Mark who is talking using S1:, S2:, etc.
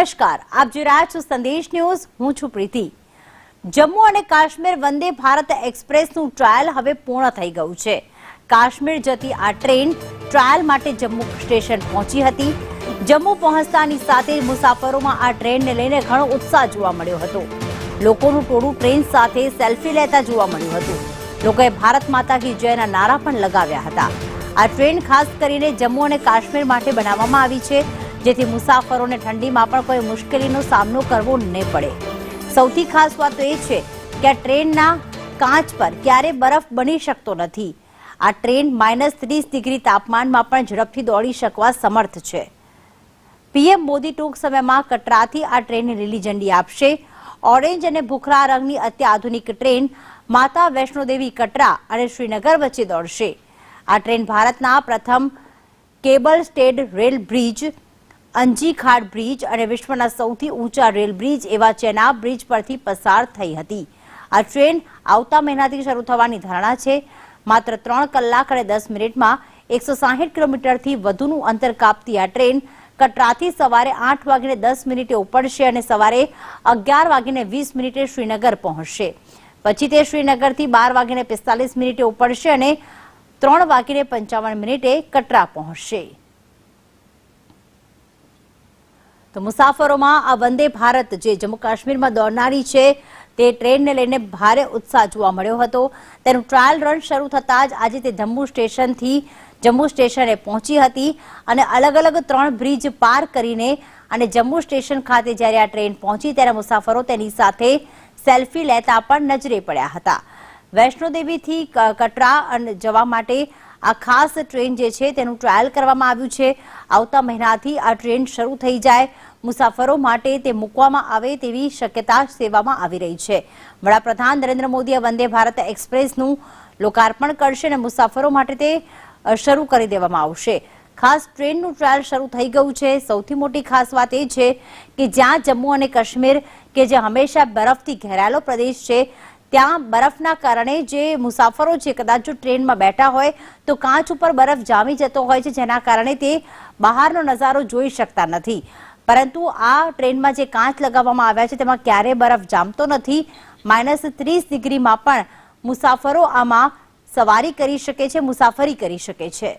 S1: નમસ્કાર, આપ જોઈ રહ્યા છો સંદેશ ન્યૂઝ. હું છું પ્રીતિ. જમ્મુ અને કાશ્મીર વંદે ભારત એક્સપ્રેસનું ટ્રાયલ હવે પૂર્ણ થઈ ગયું છે. કાશ્મીર જતી આ ટ્રેન ટ્રાયલ માટે જમ્મુ સ્ટેશન પહોંચી હતી. જમ્મુ પહોંચતાની સાથે મુસાફરોમાં આ ટ્રેનને લઈને ઘણો ઉત્સાહ જોવા મળ્યો હતો. લોકોનું ટોળું ટ્રેન સાથે સેલ્ફી લેતા જોવા મળ્યું હતું. લોકોએ ભારત માતા કી જયના નારા પણ લગાવ્યા હતા. આ ટ્રેન ખાસ કરીને જમ્મુ અને કાશ્મીર માટે બનાવવામાં આવી છે, જેથી મુસાફરોને ઠંડીમાં પણ કોઈ મુશ્કેલીનો સામનો કરવો ન પડે. સૌથી ખાસ વાત તો એ છે કે આ ટ્રેનના કાચ પર ક્યારેય બરફ બની શકતો નથી. આ ટ્રેન -30 ડિગ્રી તાપમાનમાં પણ ઝડપથી દોડી શકવા સમર્થ છે. પીએમ મોદી ટૂંક સમયમાં કટરાથી આ ટ્રેનને લીલી ઝંડી આપશે. ઓરેન્જ અને ભૂખરા રંગની અત્યાધુનિક ટ્રેન માતા વૈષ્ણોદેવી કટરા અને શ્રીનગર વચ્ચે દોડશે. આ ટ્રેન ભારતના પ્રથમ cable stayed rail bridge, Anji Khad bridge અને વિશ્વના સૌથી ઊંચા રેલ બ્રિજ એવા ચેનાબ બ્રિજ પરથી પસાર થઈ હતી. આ ટ્રેન આવતા મહિનાથી શરૂ થવાની ધારણા છે. માત્ર 3 કલાક અને 10 મિનિટમાં 160 કિલોમીટરથી વધુનું અંતર કાપતી આ ટ્રેન કટરાથી સવારે 8:10 ઉપડશે અને સવારે 11:20 શ્રીનગર પહોંચશે. પછી તે શ્રીનગરથી 12:45 ઉપડશે અને 3:55 કટરા પહોંચશે. તો મુસાફરોમાં આ વંદે ભારત જે જમ્મુ કાશ્મીરમાં દોડનારી છે તે ટ્રેનને લઈને ભારે ઉત્સાહ જોવા મળ્યો હતો. તેનું ટ્રાયલ રન શરૂ થતાં જ આજે તે જમ્મુ સ્ટેશને પહોંચી હતી અને અલગ અલગ 3 બ્રિજ પાર કરીને અને જમ્મુ સ્ટેશન ખાતે જ્યારે આ ટ્રેન પહોંચી ત્યારે મુસાફરો તેની સાથે સેલ્ફી લેતા પણ નજરે પડ્યા હતા. વૈષ્ણોદેવીથી કટરા જવા માટે આ ખાસ ટ્રેન જે છે તેનું ટ્રાયલ કરવામાં આવ્યું છે. આવતા મહિનાથી આ ટ્રેન શરૂ થઈ જાય, મુસાફરો માટે તે મૂકવામાં આવે તેવી શક્યતા સેવામાં આવી રહી છે. વડાપ્રધાન નરેન્દ્ર મોદી વંદે ભારત એક્સપ્રેસનું લોકાર્પણ કરશે અને મુસાફરો માટે તે શરૂ કરી દેવામાં આવશે. ખાસ ટ્રેનનું ટ્રાયલ શરૂ થઈ ગયું છે. સૌથી મોટી ખાસ વાત એ છે કે જ્યાં જમ્મુ અને કાશ્મીર કે જે હંમેશા બરફથી ઘેરાયેલો પ્રદેશ છે, ત્યાં બરફના કારણે જે મુસાફરો છે કદાચ જો ટ્રેનમાં બેઠા હોય તો કાચ ઉપર બરફ જામી જતો હોય છે, જેના કારણે તે બહારનો નજારો જોઈ શકતા નથી. પરંતુ આ ટ્રેનમાં જે કાચ લગાવવામાં આવ્યા છે તેમાં ક્યારેય બરફ જામતો નથી. -30 ડિગ્રીમાં પણ મુસાફરો આમાં સવારી કરી શકે છે, મુસાફરી કરી શકે છે.